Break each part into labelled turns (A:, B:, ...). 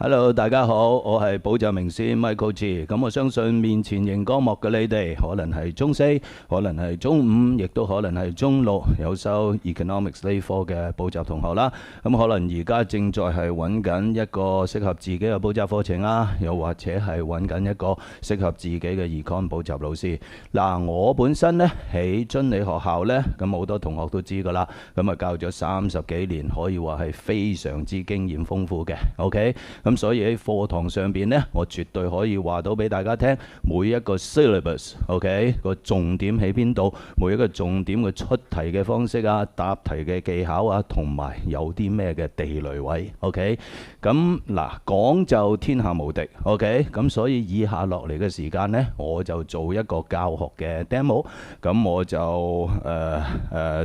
A: Hello，大家好，我係補習名師 Michael G。咁我相信面前熒光幕嘅你哋，可能係中四，可能係中五，亦都可能係中六有修 Economics 呢科嘅補習同學啦。咁可能而家正在係揾緊一個適合自己嘅補習課程啦，又或者係揾緊一個適合自己嘅 Econ 補習老師。嗱，我本身呢喺津理學校呢，咁好多同學都知㗎啦。咁啊教咗30幾年，可以話係非常之經驗豐富嘅。OK。咁所以喺課堂上邊呢，我絕對可以話到俾大家聽，每一個 syllabus，OK，個重點喺邊度，每一個重點嘅出題嘅方式啊，答題嘅技巧啊，同埋有啲咩嘅地雷位，OK。咁嗱，講就天下無敵，OK。咁所以以下落嚟嘅時間呢，我就做一個教學嘅 demo。咁我就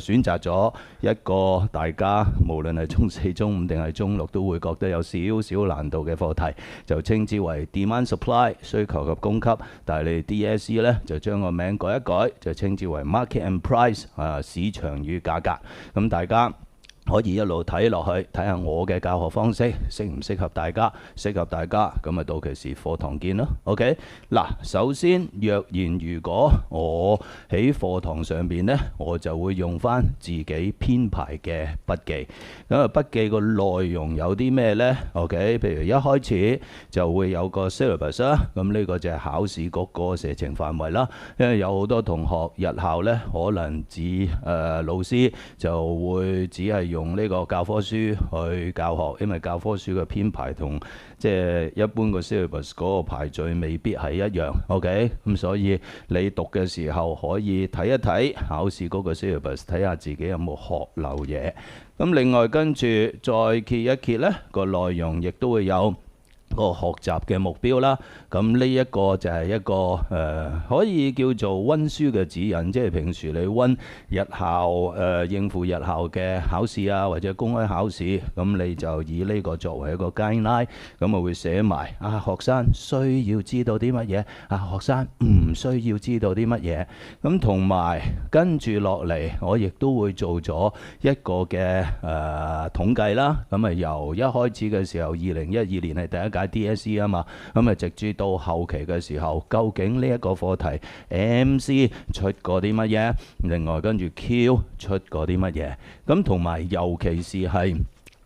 A: 選擇咗一個大家無論係中四、中五定係中六都會覺得有少少難度嘅課題，就稱之為 Demand Supply 需求及供給，但係你 DSE 呢，就將個名改一改，就稱之為 Market and Price 市場與價格。咁大家可以一路睇落去，睇下我嘅教學方式適唔適合大家，適合大家咁啊，到期時課堂見咯。OK， 嗱，首先若然如果我喺課堂上邊呢，我就會用翻自己編排嘅筆記。咁啊，筆記個內容有啲咩呢？ OK， 譬如一開始就會有個 syllabus 啦，咁呢個就係考試局個射程範圍啦。因為有好多同學日後呢，可能老師就會只係用呢個教科書去教學，因為教科書嘅編排同即係一般個 syllabus 嗰個排序未必係一樣。OK， 咁所以你讀嘅時候可以睇一睇考試嗰個 syllabus， 睇下自己有冇學漏嘢。咁另外跟住再揭一揭呢個內容，亦都會有個學習嘅目標啦。咁呢一個就係一個可以叫做温書嘅指引，即係平時你温日校應付日校嘅考試啊，或者公開考試，咁你就以呢個作為一個 guideline，咁啊會寫埋學生需要知道啲乜嘢，學生唔需要知道啲乜嘢。咁同埋跟住落嚟，我亦都會做咗一個嘅統計啦。咁啊由一開始嘅時候，2012年係第一屆DSE 啊嘛，咁啊直至到後期嘅時候，究竟呢一個課題 MC 出過啲乜嘢？另外跟住 Q 出過啲乜嘢？咁同埋尤其是係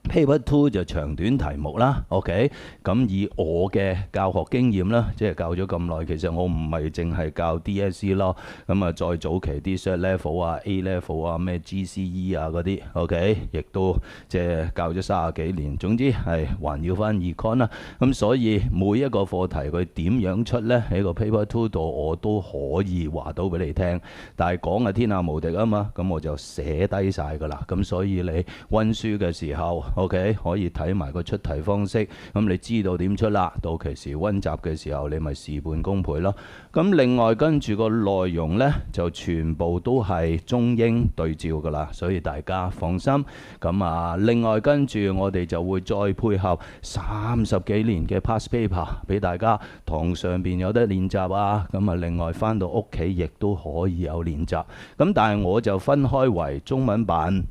A: Paper 2就長短題目啦，OK。咁以我嘅教學經驗啦，即係教咗咁耐，其實我唔係淨係教 DSE 咯。咁啊，再早期啲 Cert Level 啊、A Level 啊、咩 GCE 啊嗰啲，OK， 亦都即係教咗30幾年。總之係環繞翻 Econ 啦。咁所以每一個課題佢點樣出呢？喺個 Paper 2度我都可以話到俾你聽。但係講係天下無敵啊嘛，咁我就寫低晒㗎啦。咁所以你温書嘅時候，OK， 可以睇埋個出題方式，咁你知道點出啦。到期時温習嘅時候，你咪事半功倍咯。咁另外跟住個內容呢，就全部都係中英對照噶啦，所以大家放心。咁另外跟住我哋就會再配合30幾年嘅 past paper 俾大家堂上邊有得練習啊。咁另外翻到屋企亦都可以有練習。咁但係我就分開為中文版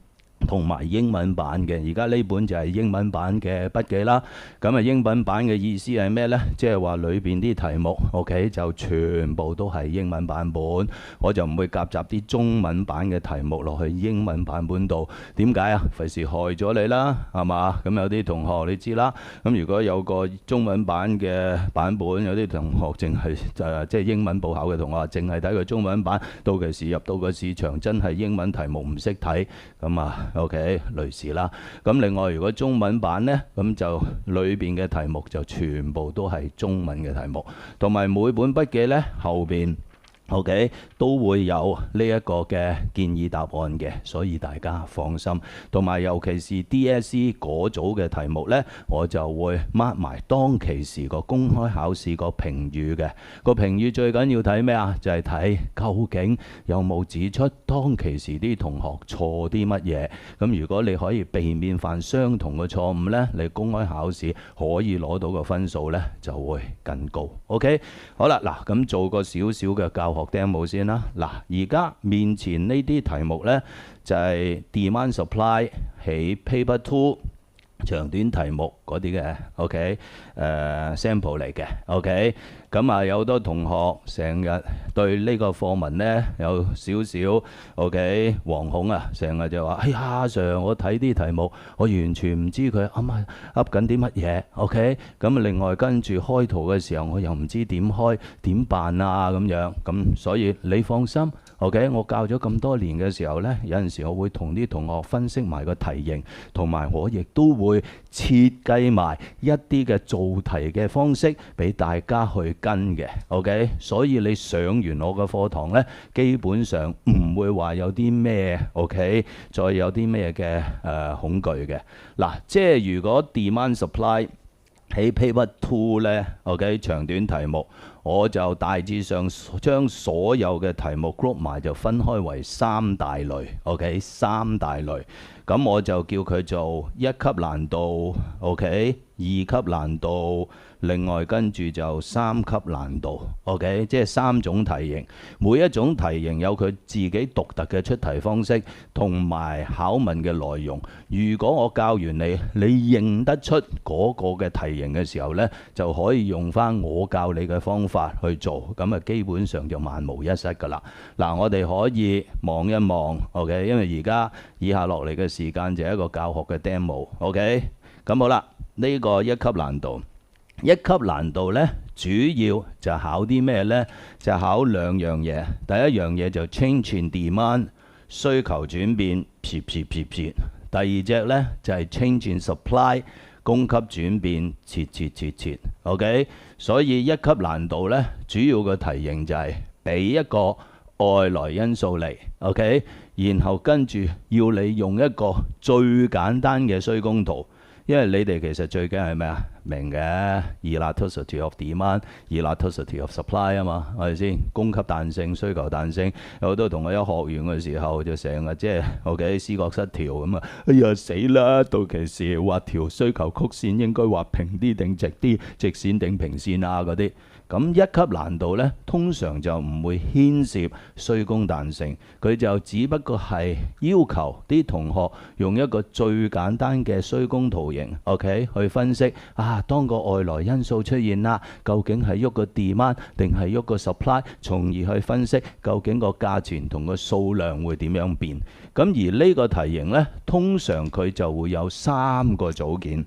A: 同埋英文版嘅，而家呢本就係英文版嘅筆記啦。咁英文版嘅意思係咩呢？即係話裏邊啲題目 OK 就全部都係英文版本，我就唔會夾雜啲中文版嘅題目落去英文版本度。點解啊？費事害咗你啦，係嘛？咁有啲同學你知啦，咁如果有個中文版嘅版本，有啲同學淨係即係英文報考嘅同學淨係睇個中文版，到期時入到個市場真係英文題目唔識睇，咁OK，類似啦。咁另外如果中文版呢，咁就裏邊嘅題目就全部都係中文嘅題目，同埋每本筆記呢後邊OK 都會有呢一個嘅建議答案嘅，所以大家放心。同埋尤其是 DSE 嗰組嘅題目呢，我就會 mark 埋當其時個公開考試個評語嘅。個評語最緊要睇咩啊？就係睇究竟有冇指出當其時啲同學錯啲乜嘢。咁如果你可以避免犯相同嘅錯誤呢，你公開考試可以攞到個分數呢就會更高。OK， 好啦，嗱咁做個少少嘅教學 demo 先啦。嗱，而家面前呢啲題目呢，就係 Demand Supply 喺 Paper 2長短題目嗰啲嘅，OK，sample 嚟嘅，OK。咁啊，有好多同學成日對呢個課文呢有少少 OK 惶恐啊，成日就話：哎呀，Sir，我睇啲題目，我完全唔知佢噏緊啲乜嘢，OK。咁另外跟住開圖嘅時候，我又唔知點開點辦啊咁樣。咁所以你放心。OK，我教咗咁多年嘅時候呢，有陣時我會同啲同學分析埋個題型，同埋我亦都會設計埋一啲嘅做題嘅方式俾大家去跟嘅。OK，所以你上完我嘅課堂呢，基本上唔會話有啲咩 OK，再有啲咩嘅恐懼嘅。嗱，即係如果 demand supply 喺 paper 2呢 OK 長短題目。我就大致上將所有嘅題目 group 埋，就分開為3大類 ，OK， 3大類。咁我就叫佢做1級難度 ，OK， 2級難度，另外跟住就3級難度 ，OK， 即係3種題型。每一種題型有佢自己獨特嘅出題方式同埋考問嘅內容。如果我教完你，你認得出嗰個嘅題型嘅時候呢，就可以用翻我教你嘅方法去做，咁啊基本上就萬無一失㗎啦。嗱，我哋可以望一望 ，OK， 因為而家以下落嚟嘅時間就係一個教學嘅 demo，OK，咁好啦，呢個1級難度，1級難度呢，主要就考啲咩呢？就考2樣嘢。第一樣嘢就 change in demand， 需求轉變，撇。第二隻呢，就係 change in supply， 供給轉變，切。OK， 所以1級難度呢，主要嘅題型就係俾一個外來因素嚟 ，OK， 然後跟住要你用一個最簡單嘅需供圖。因為你哋其實最緊係咩啊？明嘅 elasticity of demand、elasticity of supply 啊嘛，係咪先？供給彈性、需求彈性，有好多同學一學完嘅時候就成日即係 OK 思覺失調咁啊！哎呀死啦！到期時畫條需求曲線應該畫平啲定直啲，直線定平線啊嗰啲。咁1級難度呢，通常就唔會牽涉需供彈性，佢就只不過係要求啲同學用一個最簡單嘅需供圖形 ，OK， 去分析當個外來因素出現啦，究竟係喐個 demand 定係喐個 supply， 從而去分析究竟個價錢同個數量會點樣變。咁而呢個題型呢，通常佢就會有3個組件。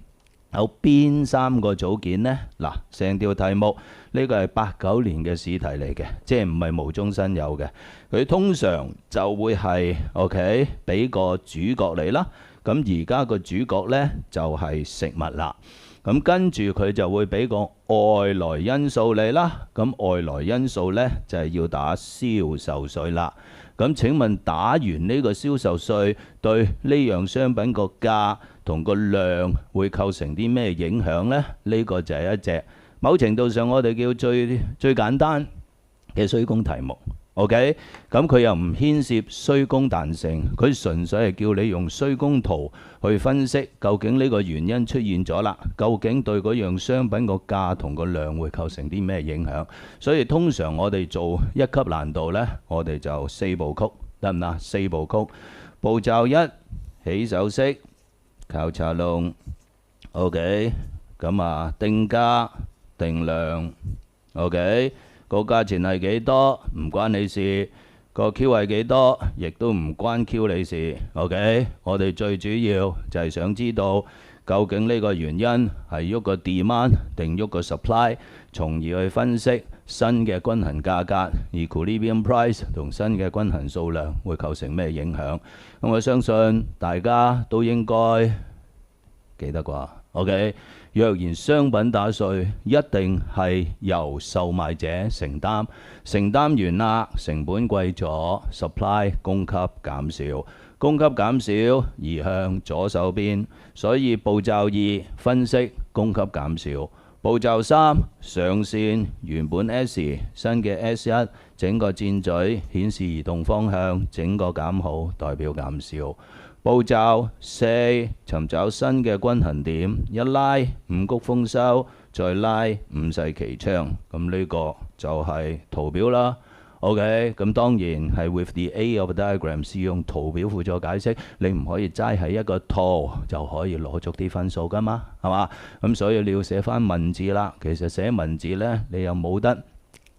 A: 有邊3個組件呢？嗱，成條題目呢個係89年嘅試題嚟嘅，即係唔係無中生有嘅。佢通常就會係 OK 俾個主角嚟啦。咁而家個主角呢，就係食物啦。咁跟住佢就會俾個外來因素嚟啦。咁外來因素呢，就係要打銷售稅啦。咁請問打完呢個銷售稅對呢樣商品個價同個量會構成啲咩影響呢？呢個就係一隻某程度上我哋叫最簡單嘅需供題目。OK， 咁佢又唔牽涉需供彈性，佢純粹係叫你用需供圖去分析究竟呢個原因出現咗啦，究竟對嗰樣商品個價同個量會構成啲咩影響？所以通常我哋做1級難度呢，我哋就4部曲，得唔得？4部曲，步驟1，起手式，考察龍 ，OK， 咁定價定量 ，OK。個價錢係幾多唔關你事，個 Q 係幾多亦都唔關 Q 你事。OK， 我哋最主要就係想知道究竟呢個原因係喐個 demand 定喐個 supply， 從而去分析新嘅均衡價格 equilibrium price 同新嘅均衡數量會構成咩影響。咁我相信大家都應該記得啩。OK， 若然商品打稅，一定係由售賣者承擔，承擔完啦，成本貴咗 ，supply 供給減少，供給減少移向左手邊，所以步驟2分析供給減少，步驟3上線原本 S 新嘅 S1， 整個箭嘴顯示移動方向，整個減號代表減少。步驟4尋找新嘅均衡點，一拉五谷豐收，再拉五世旗窗，咁呢個就係圖表啦。OK，咁當然係 with the aid of diagram 是用圖表輔助解釋，你唔可以齋喺一個圖就可以攞足啲分數㗎嘛，係嘛？咁所以你要寫翻文字啦。其實寫文字呢，你又冇得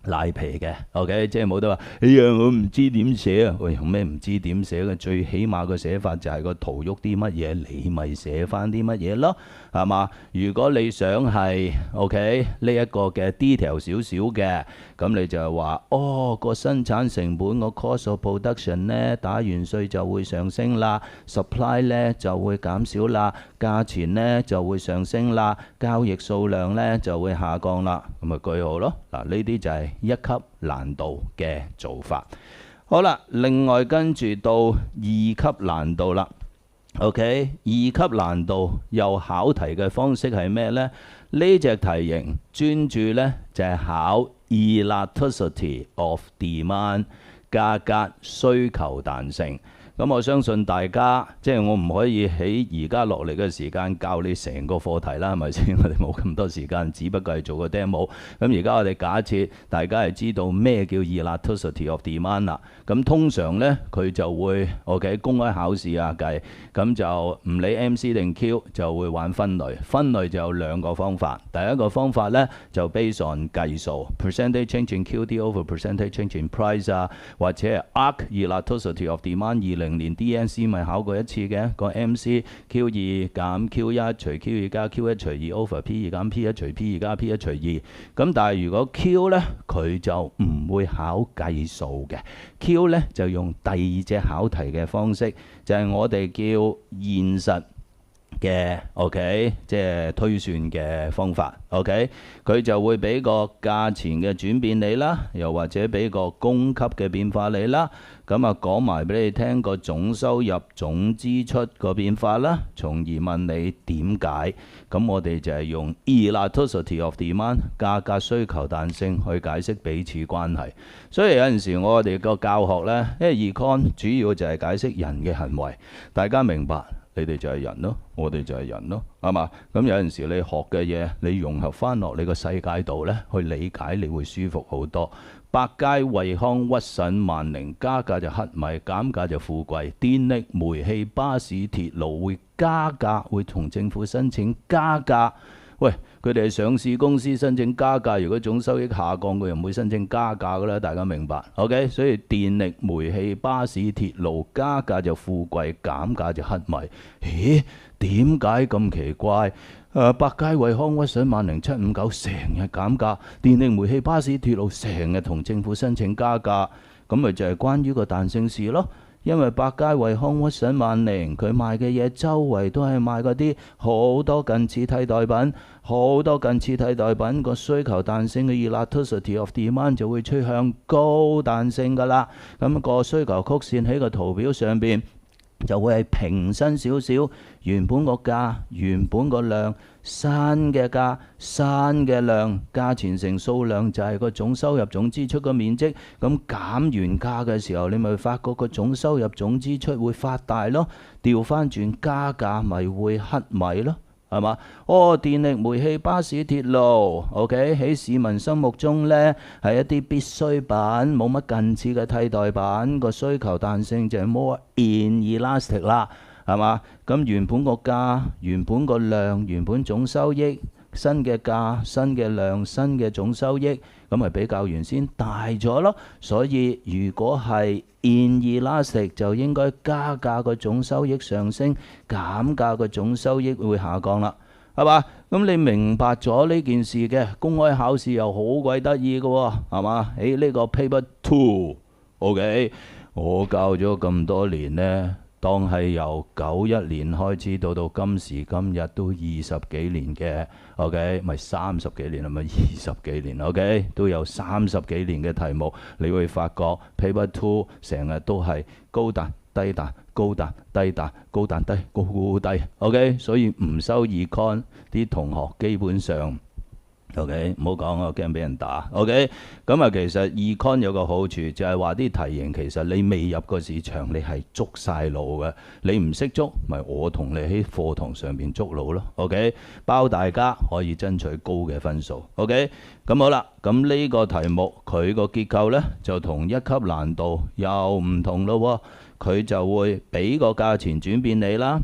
A: 賴皮嘅，OK，即係冇得話，哎呀，我唔知點寫啊！喂，有咩唔知點寫嘅？最起碼個寫法就係個圖喐啲乜嘢，你咪寫翻啲乜嘢咯，係嘛？如果你想係 OK 呢一個嘅 detail 少少嘅，咁你就係話，哦，個生產成本個 cost of production 呢，打完稅就會上升啦 ，supply 呢就會減少啦，價錢呢就會上升啦，交易數量呢就會下降啦，咁咪句號咯。嗱，呢啲就係一級難度嘅做法。好啦，另外跟住到二級難度啦。OK， 二級難度又考題嘅方式係咩呢？呢隻題型專注呢就係考 elasticity of demand， 價格需求彈性。咁我相信大家，即係我唔可以喺而家落嚟嘅時間教你成個課題啦，係咪先？我哋冇咁多時間，只不過係做個 demo。咁而家我哋假設大家係知道咩叫 elasticity of demand 啦。咁通常呢，佢就會 OK 公開考試啊計，咁就唔理 MC 定 Q 就會玩分類。分類就有兩個方法。第一個方法呢，就 based on 計數 percentage change in QD over percentage change in price 啊，或者係 ARC elasticity of demand 20年 DNC 咪考過一次嘅個 MC Q2 減 Q1 除 Q2 加 Q1 除2 over P2 減 P1 除 P2 加 P1 除2。咁但係如果 Q 呢，佢就唔會考計數嘅。Q 呢就用第二隻考題嘅方式，就係我哋叫現實嘅 OK， 即係推算嘅方法 OK， 佢就會俾個價錢嘅轉變你啦，又或者俾個供給嘅變化你啦。咁啊講埋俾你聽個總收入總支出個變化啦，從而問你點解。咁我哋就係用 elasticity of demand 價格需求彈性去解釋彼此關係。所以有陣時我哋個教學呢，因為 econ 主要就係解釋人嘅行為，大家明白。你哋就係人咯，我哋就係人咯，係嘛？咁有陣時你學嘅嘢，你融合翻落你個世界度呢，去理解，你會舒服好多。百佳惠康屈臣萬寧加價就乞米，減價就富貴。電力、煤氣、巴士、鐵路會加價，會同政府申請加價。喂，佢哋係上市公司申請加價，如果總收益下降，佢又唔會申請加價噶啦，大家明白 ？OK， 所以電力、煤氣、巴士、鐵路加價就富貴，減價就乞米。咦？點解咁奇怪？百佳惠康屈臣萬寧759成日減價，電力、煤氣、巴士、鐵路成日同政府申請加價，咁咪就係關於個彈性事咯。因為百佳惠康屈臣萬寧佢賣嘅嘢周圍都係賣嗰啲好多近似替代品，好多近似替代品個需求彈性嘅 elasticity of demand 就會趨向高彈性㗎啦。咁個需求曲線喺個圖表上邊就會係平伸少少，原本個價、原本個量、新嘅價、新嘅量，價錢乘數量就係個總收入總支出嘅面積。咁減完價嘅時候，你咪發覺個總收入總支出會發大咯。調翻轉加價咪會乞米咯。係嘛？哦，電力、煤氣、巴士、鐵路 ，OK， 喺市民心目中呢係一啲必需品，冇乜近似嘅替代品，個需求彈性就係 more inelastic 啦，係嘛？咁原本個價、原本個量、原本總收益，新嘅價、新嘅量、新嘅總收益，咁咪比較原先大咗咯。所以如果係inelastic就應該加價個總收益上升，減價個總收益會下降啦，係嘛？咁你明白咗呢件事嘅，公開考試又好鬼得意嘅喎，係嘛？喺呢個 paper 2，OK，我教咗咁多年呢，當係由91年開始到今時今日都20幾年嘅 ，OK， 咪30幾年，係咪20幾年 ，OK， 都有30幾年嘅題目，你會發覺 Paper 2成日都係高彈、低彈、高彈、低彈、高彈低、高低 ，OK， 所以唔收 Econ 啲同學基本上 OK，唔好講我驚俾人打。OK，咁啊，其實 Econ 有個好處就係話啲題型其實你未入個市場，你係捉晒路嘅。你唔識捉，咪我同你喺課堂上邊捉路咯。OK，包大家可以爭取高嘅分數。OK，咁好啦，咁呢個題目佢個結構呢，就同一級難度又唔同咯。佢就會俾個價錢轉變你啦。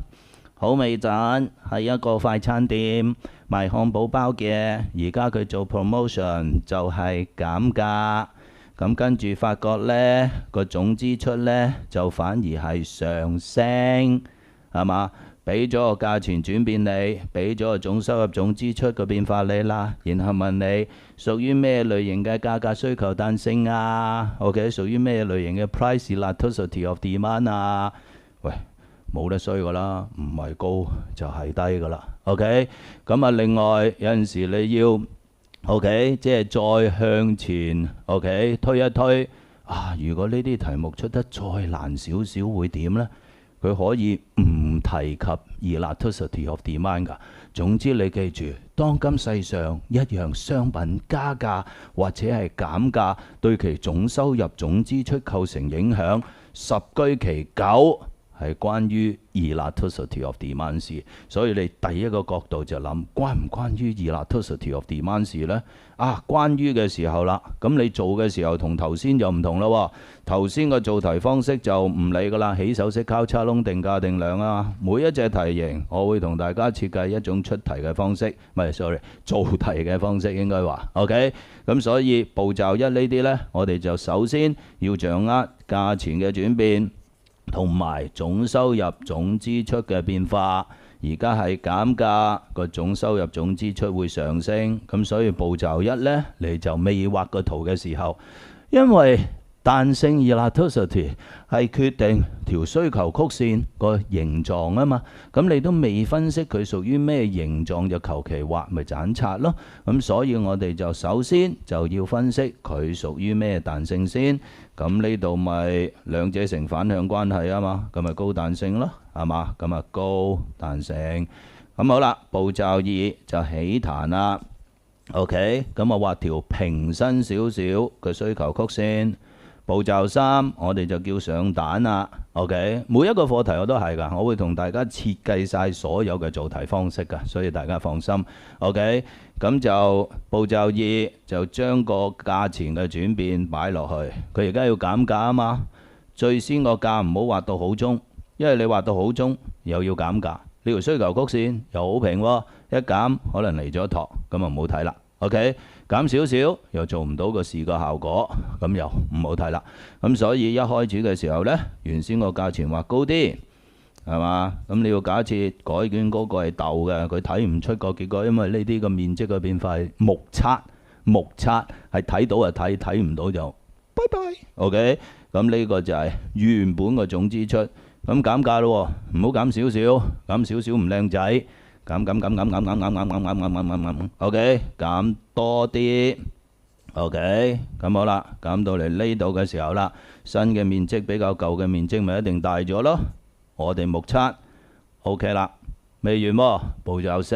A: 好味讚係一個快餐店賣漢堡包嘅，而家佢做 promotion 就係減價，咁跟住發覺呢個總支出呢就反而係上升，係嘛？俾咗個價錢轉變你，俾咗個總收入總支出個變化你啦，然後問你屬於咩類型嘅價格需求彈性啊 ？OK， 屬於咩類型嘅 price elasticity of demand 啊？喂！冇得衰噶啦，唔係高就係低噶啦。OK，咁啊，另外有陣時你要 OK， 即係再向前 OK 推一推啊。如果呢啲題目出得再難少少，會點呢？佢可以唔提及 elasticity of demand 㗎。總之你記住，當今世上一樣商品加價或者係減價，對其總收入總支出構成影響，十居其九係關於 elasticity of demand 事，所以你第一個角度就諗關唔關於 elasticity of demand 事呢？啊，關於嘅時候啦，咁你做嘅時候同頭先就唔同咯。頭先個做題方式就唔理噶啦，起手式交叉窿定價定量啊。每一隻題型，我會同大家設計一種出題嘅方式，唔係 sorry， 做題嘅方式應該話 OK。咁所以步驟一呢啲呢，我哋就首先要掌握價錢嘅轉變。同埋總收入總支出嘅變化，而家係減價，個總收入總支出會上升，咁所以步驟一呢，你就未畫個圖嘅時候，因為彈性 elasticity 係決定條需求曲線個形狀啊嘛，咁你都未分析佢屬於咩形狀，就求其畫咪斬拆咯。咁所以我哋就首先就要分析佢屬於咩彈性先。咁呢度咪兩者成反向關係啊嘛，咁咪高彈性咯，係嘛？咁啊高彈性。咁好啦，步驟二就起彈啦。OK， 咁啊畫條平身少少嘅需求曲線。步驟三，我哋就叫上蛋啦。OK， 每一個課題我都係㗎，我會同大家設計晒所有嘅做題方式㗎，所以大家放心。OK， 咁就步驟二就將個價錢嘅轉變擺落去。佢而家要減價啊嘛，最先個價唔好畫到好中，因為你畫到好中又要減價，呢條需求曲線又好平喎，一減可能嚟咗托，咁啊唔好睇啦。OK， 減少少又做唔到個視覺效果，咁又唔好睇啦。咁所以一開始嘅時候呢，原先個價錢畫高啲，係嘛？咁你要假設改卷嗰個係豆嘅，佢睇唔出個結果，因為呢啲個面積嘅變化係目測係睇到就睇，睇唔到就拜拜。OK， 咁呢個就係原本個總支出，咁減價咯，唔好減少少，減少少唔靚仔。減，OK， 減多啲 ，OK， 咁好啦，減到嚟呢度嘅時候啦，新嘅面積比較舊嘅面積咪一定大咗咯。我哋目測 OK 啦，未完喎，步驟四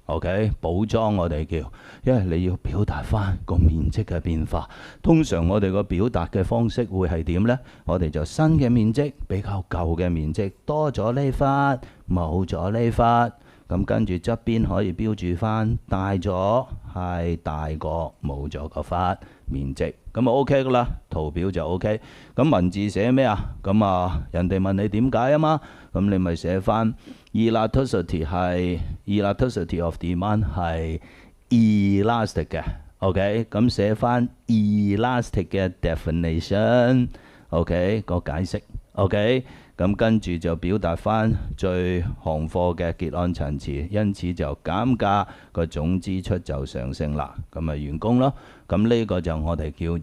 A: OK， 補裝我哋叫，因為你要表達翻個面積嘅變化。通常我哋個表達嘅方式會係點呢？我哋就新嘅面積比較舊嘅面積多咗呢忽，冇咗呢忽。咁跟住側邊可以標注翻大咗係大過冇咗個忽面積，咁啊 OK 噶啦，圖表就 OK。咁文字寫咩啊？咁啊人哋問你點解啊嘛，咁你咪寫翻 elasticity of demand 係 elastic 嘅 OK， 咁寫翻 elastic 嘅 definition OK 個解釋 OK。咁跟住就表達翻最行貨嘅結案陳詞，因此就減價個總支出就上升啦，咁咪完工咯。咁呢個就我哋叫二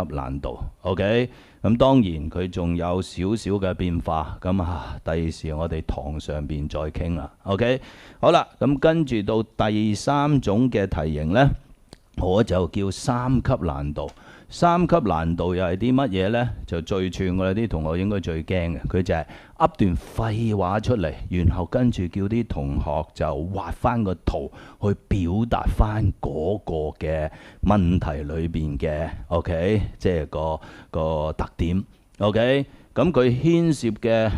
A: 級難度 OK。咁當然佢仲有少少嘅變化，咁第時我哋堂上邊再傾啦 OK。好啦，咁跟住到第三種嘅題型呢，我就叫三級難度。三級難度又係啲乜嘢呢？就最串我哋啲同學應該最驚嘅，佢就係噏段廢話出嚟，然後跟住叫啲同學就畫翻個圖去表達翻嗰個嘅問題裏邊嘅 OK， 即係個特點 OK。咁佢牽涉嘅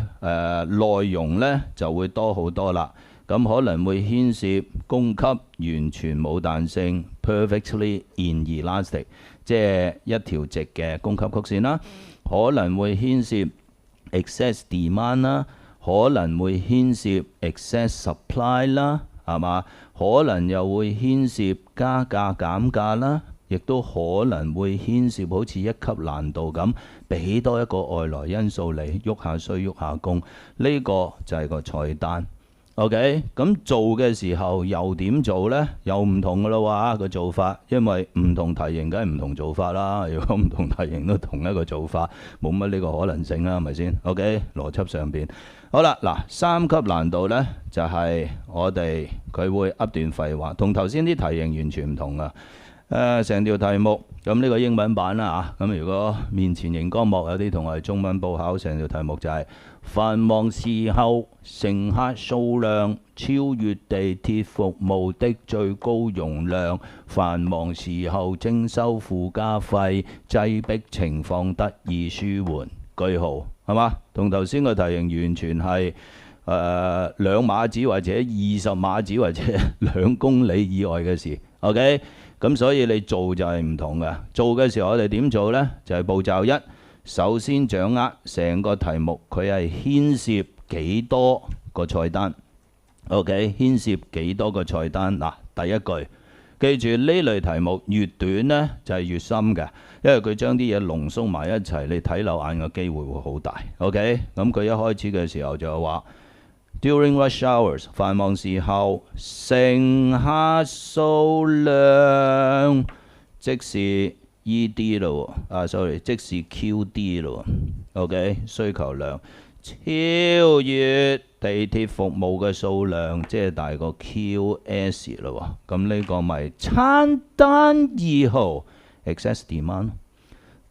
A: 內容呢就會多好多啦。咁可能會牽涉供給完全冇彈性 perfectly inelastic， 即係一條直嘅供給曲線啦。可能會牽涉 excess demand 啦，可能會牽涉 excess supply 啦，係嘛？可能又會牽涉加價減價啦，亦都可能會牽涉好似一級難度咁，俾多一個外來因素嚟喐下衰喐下供，呢個就係個菜單。OK， 咁做嘅時候又點做呢？又唔同噶啦喎個做法，因為唔同題型梗係唔同做法啦。如果唔同題型都同一個做法，冇乜呢個可能性啦，係咪先 ？OK， 邏輯上邊好啦，嗱三級難度呢，就係我哋佢會噏段廢話，同頭先啲題型完全唔同噶。成條題目咁呢個英文版啦嚇，咁如果面前熒光幕有啲同學中文報考，成條題目就係繁忙時候乘客數量超越地鐵服務的最高容量，繁忙時候徵收附加費，擠迫情況得以舒緩。句號係嘛？同頭先個題型完全係2碼子或者20碼子或者2公里以外嘅事。OK。咁所以你做就係唔同嘅。做嘅時候我哋點做呢？就係步驟一，首先掌握成個題目佢係牽涉幾多個菜單。OK， 牽涉幾多個菜單？嗱，第一句記住呢類題目越短呢就係越深嘅，因為佢將啲嘢濃縮埋一齊，你睇漏眼嘅機會會好大。OK， 咁佢一開始嘅時候就話During rush hours， 繁忙時候，乘客數量即是 ED 咯即是 QD 咯。OK， 需求量超越地鐵服務嘅數量，即係大過 QS 咯。咁呢個咪餐單2號 excess demand，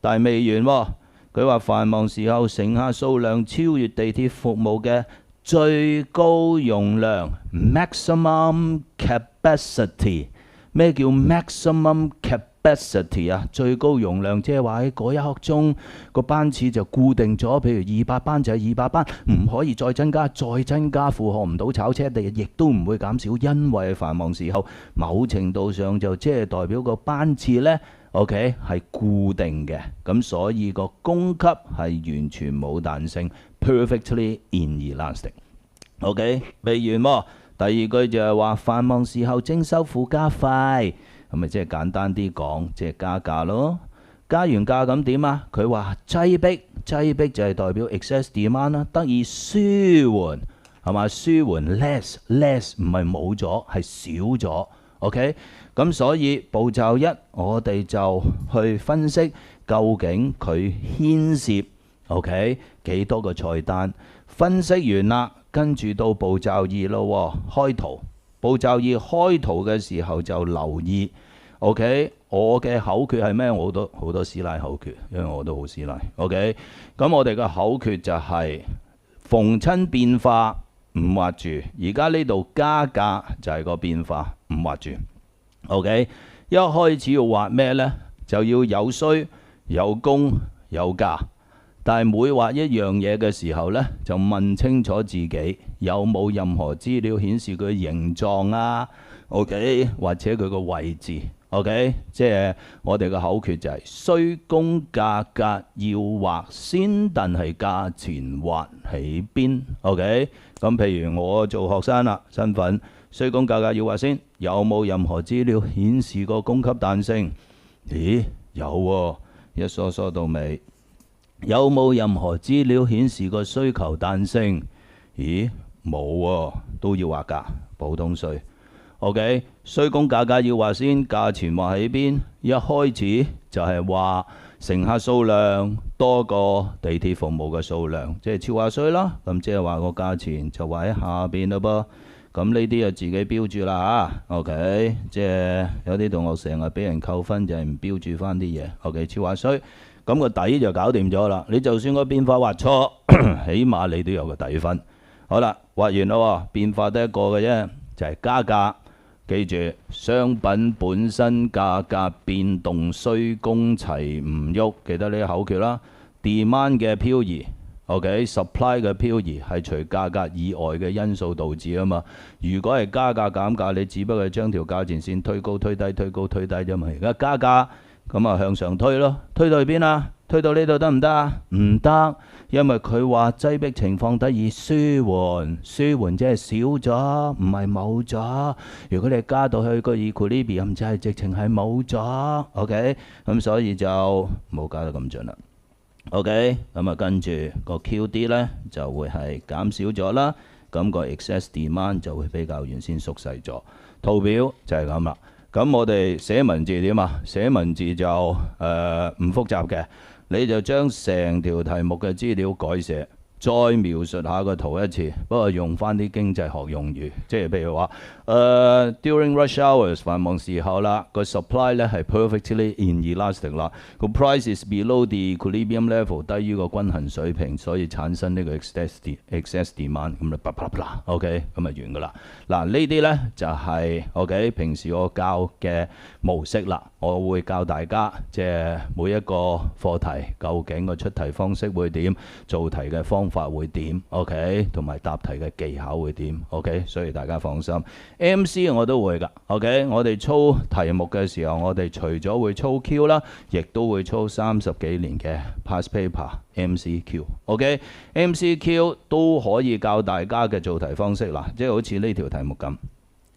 A: 但係未完喎。佢話繁忙時候乘客數量超越地鐵服務嘅最高容量 maximum capacity。 咩叫 maximum capacity 啊？最高容量即係話喺嗰一刻鐘個班次就固定咗，譬如200班就係200班，唔可以再增加，再增加負荷唔到炒車地，亦都唔會減少，因為繁忙時候某程度上就即係代表個班次呢 OK 係固定嘅，咁所以個供給係完全冇彈性 perfectly inelastic。 OK， 未完喎。第二句就係話繁忙時候徵收附加費，咁咪即係簡單啲講，即係加價咯。加完價咁點啊？佢話擠迫就係代表 excess demand 啦，得以舒緩係嘛？舒緩 less 唔係冇咗，係少咗。OK， 咁所以步驟一我哋就去分析究竟佢牽涉 OK 幾多個菜單。分析完啦，跟住到步驟2咯，開圖。步驟2開圖嘅時候就留意 OK， 我嘅口訣係咩？我好多師奶口訣，因為我都好師奶。OK， 咁我哋嘅口訣就係逢親變化唔畫住，而家呢度加價就係個變化，唔畫住。OK， 一開始要畫咩呢？就要有需有供有價。但係每畫一樣嘢嘅時候呢，就問清楚自己有冇任何資料顯示佢嘅形狀啊 OK， 或者佢個位置 OK， 即係我哋嘅口訣就係需供價格要畫先，但係價錢畫喺邊 OK。咁譬如我做學生啦，身份需供價格要畫先，有冇任何資料顯示個供給彈性？咦，有喎，一梳梳到尾。有冇任何資料顯示個需求彈性？咦，冇喎，都要畫㗎，普通需。OK， 需供價格要畫先，價錢畫喺邊？一開始就係話乘客數量多過地鐵服務嘅數量，即係超額需啦。咁即係話個價錢就畫喺下邊嘞噃。咁呢啲就自己標注啦嚇。OK， 即係有啲同學成日俾人扣分就係唔標注翻啲嘢。OK， 超話衰，咁個底就搞掂咗啦。你就算個變化畫錯，起碼你都有個底分。好啦，畫完啦，變化得一個嘅啫，就係加價。記住，商品本身價格變動須供齊唔喐，記得呢個口訣啦。Demand 嘅漂移 ，OK，supply 嘅漂移係除價格以外嘅因素導致啊嘛。如果係加價減價，你只不過係將條價錢線推高推低推高推低啫嘛。而家加價咁啊向上推咯，推到去邊啊？推到呢度得唔得啊？唔得，因為佢話擠迫情況得以舒緩，舒緩即係少咗，唔係冇咗。如果你加到去個 equilibrium 就係直情係冇咗。OK， 咁所以就冇加得咁盡啦。OK， 咁啊跟住個 QD 呢就會係減少咗啦，咁個 excess demand 就會比較原先縮細咗。圖表就係咁啦。咁我哋寫文字點啊？寫文字就唔複雜嘅。你就將成條題目嘅資料改寫，再描述下個圖一次，不過用翻啲經濟學用語，即係譬如話during rush hours 繁忙時候啦，個 supply 咧係 perfectly inelastic 啦，個 price is below the equilibrium level 低於個均衡水平，所以產生呢個 excess demand 咁啦，啪啦 OK 咁啊完噶啦。嗱呢啲咧就係 OK 平時我教嘅模式啦，我會教大家即係每一個課題究竟個出題方式會點，做題嘅方法會點 OK， 同埋答題嘅技巧會點 OK， 所以大家放心。MC 我都會㗎 OK， 我哋操題目嘅時候，我哋除咗會操 Q 啦，亦都會操30幾年嘅 past paper MCQ OK， MCQ 都可以教大家嘅做題方式啦，即係好似呢條題目咁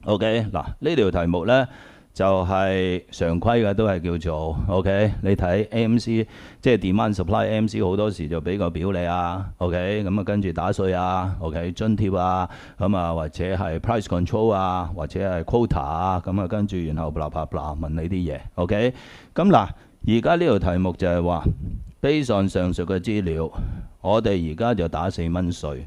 A: OK。 嗱呢條題目呢就係常規嘅，都係叫做 OK。 你睇 MC 即係 demand supply MC 好多時就俾個表你啊 OK， 咁啊跟住打稅啊 OK， 津貼啊，咁啊或者係 price control 啊，或者係 quota 啊，咁啊跟住然後 blah blah blah 問你啲嘢 OK。 咁嗱而家呢條題目就係話 based on 上述嘅資料，我哋而家就打4蚊稅。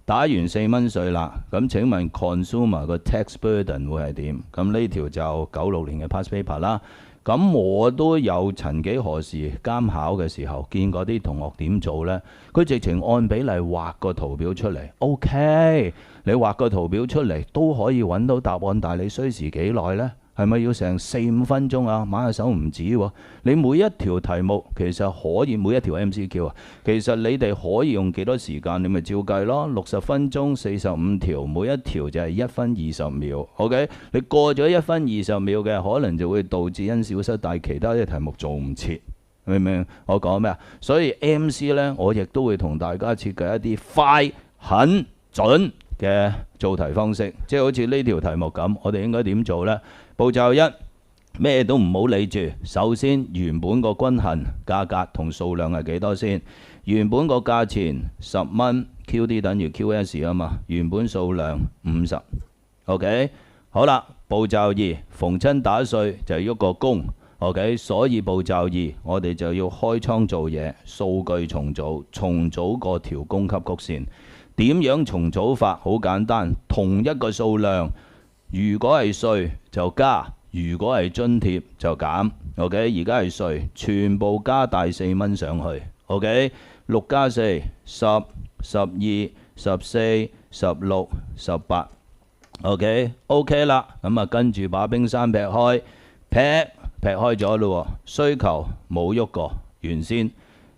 A: 打完4蚊稅啦，咁請問 consumer 個 tax burden 會係點？咁呢條就96年嘅 past paper 啦。咁我都有曾幾何時監考嘅時候，見過啲同學點做呢？佢直情按比例畫個圖表出嚟。OK， 你畫個圖表出嚟都可以揾到答案，但係你需時幾耐呢？係咪要成4-5分鐘啊？買下手唔止喎。你每一條題目其實可以，每一條 MCQ 啊，其實你哋可以用幾多時間？你咪照計咯。60分鐘45條，每一條就係1分20秒。OK， 你過咗1分20秒嘅，可能就會導致因小失大，其他啲題目做唔切。明唔明我講咩啊？所以 MC 呢，我亦都會同大家設計一啲快、狠、準嘅做題方式，即係好似呢條題目咁，我哋應該點做呢？步驟1，咩都唔好理住，首先原本個均衡價格同數量係幾多先？原本個價錢10蚊 ，QD 等於 QS 啊嘛，原本數量50。OK， 好啦，步驟2，逢親打稅就喐個工。OK， 所以步驟2，我哋就要開倉做嘢，數據重組個條供給曲線。點樣重組法？好簡單，同一個數量，如果係稅就加，如果係津貼就減。OK， 而家係稅，全部加大4蚊上去。OK， 6加4 10、12、14、16、18。OK 啦，咁啊跟住把冰山劈開，劈開咗咯，需求冇喐過，原先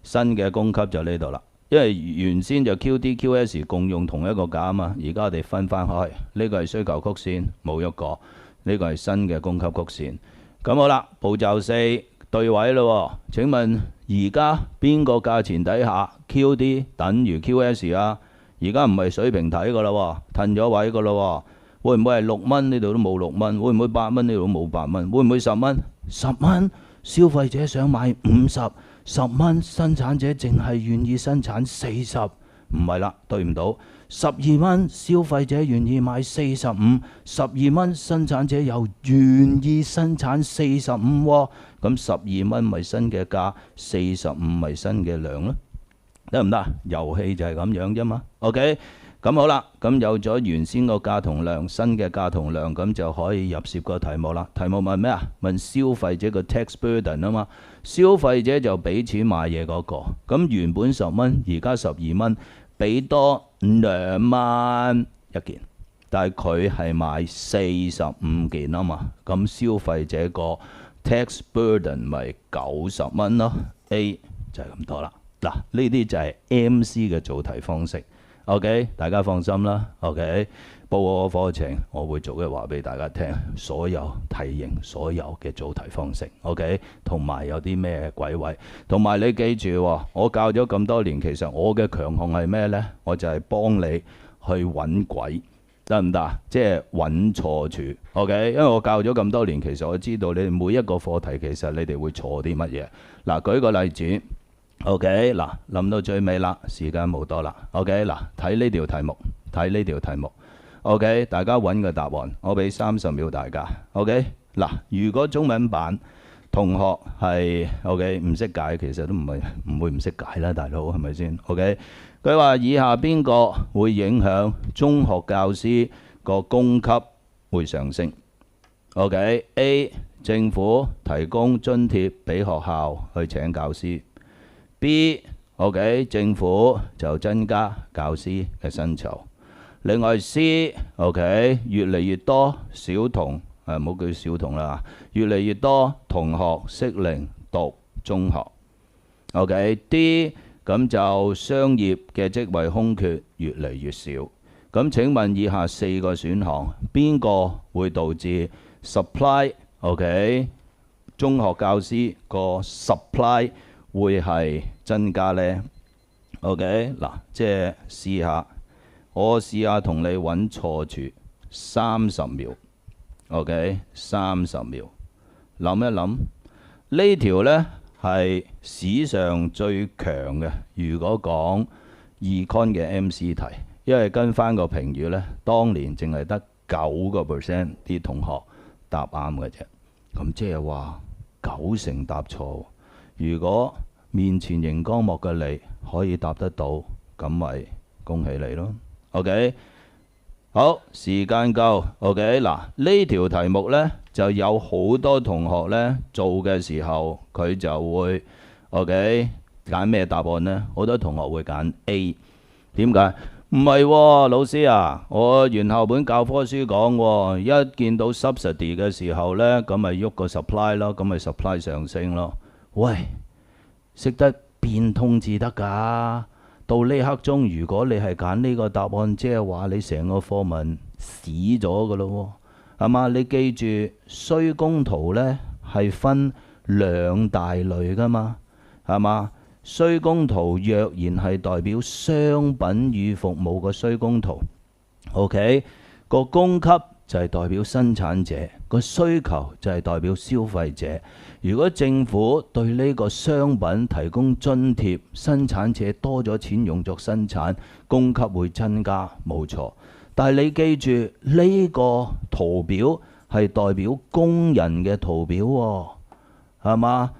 A: 新嘅供給就呢度啦。因為原先就 QD、QS 共用同一個價啊嘛，而家我哋分翻開，呢個係需求曲線冇喐過，呢個係新嘅供給曲線。咁好啦，步驟4對位咯。請問而家邊個價錢底下 QD 等於 QS 啊？而家唔係水平睇噶啦，褪咗位噶啦。會唔會係6蚊呢度都冇6蚊？會唔會8蚊呢度都冇8蚊？會唔會10蚊？10蚊消費者想買50。10蚊生產者淨係願意生產40，唔係啦，對唔到。12蚊消費者願意買45， 12蚊生產者又願意生產45喎，咁12蚊咪新嘅價，45咪新嘅量咯，得唔得？遊戲就係咁樣啫嘛。OK，咁好啦，咁有咗原先個價同量，新嘅價同量，咁就可以入涉個題目啦。題目問咩啊？問消費者個 tax burden 啊嘛。消費者就俾錢買嘢嗰個，咁原本10蚊，而家12蚊，俾多2蚊一件，但係佢係買45件啊嘛，咁消費者個 tax burden 咪90蚊咯。A 就係咁多啦。嗱，呢啲就係 MC 嘅做題方式。OK， 大家放心啦。OK， 報我個課程，我會逐一話俾大家聽，所有題型、所有嘅做題方式。OK， 同埋有啲咩鬼位，同埋你記住，我教咗咁多年，其實我嘅強項係咩呢？我就係幫你去揾鬼，得唔得？即係揾錯處。OK， 因為我教咗咁多年，其實我知道你哋每一個課題，其實你哋會錯啲乜嘢。嗱，舉個例子。OK， 嗱，諗到最尾啦，時間冇多啦。OK， 嗱，睇呢條題目，睇呢條題目。OK， 大家揾個答案，我俾30秒大家。OK， 嗱，如果中文版同學係 OK 唔識解，其實都唔會唔識解啦，大佬係咪先 ？OK， 佢話以下邊個會影響中學教師個供給會上升 ？OK，A 政府提供津貼俾學校去請教師。B，OK， 政府就增加教師嘅薪酬。另外 C，OK， 越嚟越多小童，唔好叫小童啦，越嚟越多同學適齡讀中學。OK，D， 咁就商業嘅職位空缺越嚟越少。咁請問以下4個選項，邊個會導致 supply，OK， 中學教師個 supply會係增加呢 ？OK， 嗱，即係試下，我試下同你揾錯處，30秒。OK， 30秒，諗一諗，呢條呢係史上最強嘅。如果講 Econ 嘅 MC 題，因為跟翻個評語呢，當年淨係得9% 啲同學答啱嘅啫。咁即係話90%答錯。如果面前熒光幕嘅你可以答得到，咁咪恭喜你咯。OK， 好，時間夠。OK， 嗱，呢條題目呢就有好多同學呢做嘅時候，佢就會 OK 揀咩答案呢？好多同學會揀 A， 點解？唔係喎，老師啊，我原校本教科書講喎，一見到 subsidy 嘅時候呢，咁咪喐個 supply 咯，咁咪 supply 上升咯。喂，識得變通至得㗎。到呢刻鐘，如果你係揀呢個答案，即係話你成個課文死咗㗎咯喎，係嘛？你記住，衰公圖呢係分2大類㗎嘛，係嘛？衰公圖若然係代表商品與服務個衰公圖 ，OK， 個供給就係代表生產者，個需求就係代表消費者。如果政府對呢個商品提供津貼，生產者多咗錢用作生產，供給會增加，冇錯。但係你記住，呢個圖表係代表工人嘅圖表喎，係嘛？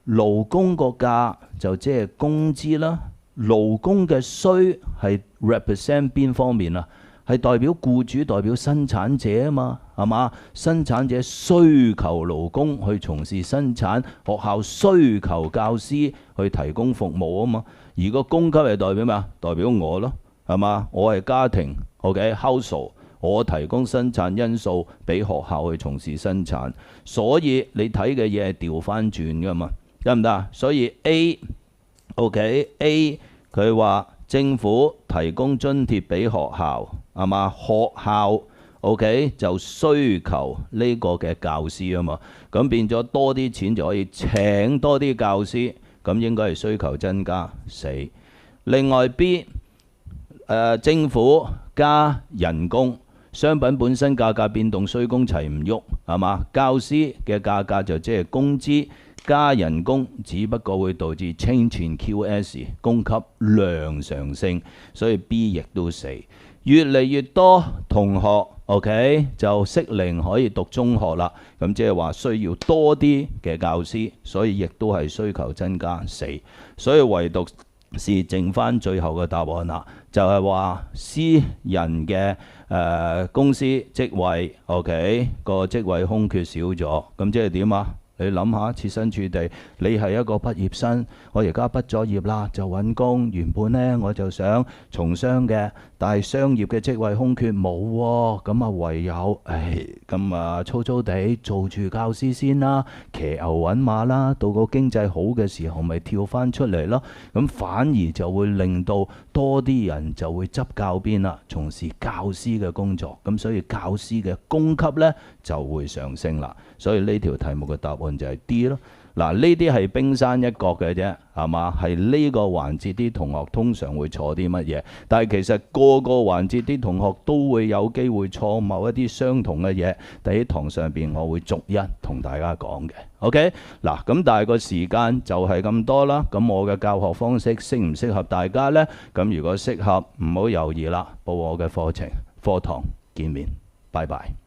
A: 勞工個價就即係工資啦，勞工嘅需係 represent 邊方面啊？係代表僱主、代表生產者啊嘛，係嘛？生產者需求勞工去從事生產，學校需求教師去提供服務啊嘛。而個供給係代表咩啊？代表我咯，係嘛？我係家庭 ，OK household， 我提供生產因素俾學校去從事生產，所以你睇嘅嘢係調翻轉噶嘛，得唔得？所以 A 佢話政府提供津貼俾學校。係嘛？學校 OK 就需求呢個嘅教師啊嘛，咁變咗多啲錢就可以請多啲教師，咁應該係需求增加4。另外 B，政府加人工，商品本身價格變動，需工齊唔喐，係嘛？教師嘅價格就即係工資加人工，只不過會導致 change in QS 供給量上升，所以 B 亦都4。越嚟越多同學 OK 就適齡可以讀中學啦，咁即係話需要多啲嘅教師，所以亦都係需求增加4。所以唯獨是剩翻最後嘅答案啦，就係話私人嘅公司職位 ，OK 個職位空缺少咗，咁即係點啊？你諗下，設身處地，你係一個畢業生，我而家畢咗業啦，就揾工。原本呢，我就想從商嘅，但係商業嘅職位空缺冇喎，咁啊唯有，咁啊粗粗地做住教師先啦，騎牛揾馬啦，到個經濟好嘅時候咪跳翻出嚟咯。咁反而就會令到多啲人就會執教鞭啦，從事教師嘅工作。咁所以教師嘅供給呢就會上升啦。所以呢條題目嘅答案就係 D 咯。嗱，呢啲係冰山一角嘅啫，係嘛？係呢個環節啲同學通常會錯啲乜嘢？但係其實個個環節啲同學都會有機會錯某一啲相同嘅嘢。喺堂上邊我會逐一同大家講嘅。OK， 嗱，咁但係個時間就係咁多啦。咁我嘅教學方式適唔適合大家呢？咁如果適合，唔好猶豫啦，報我嘅課程課堂見面，拜拜。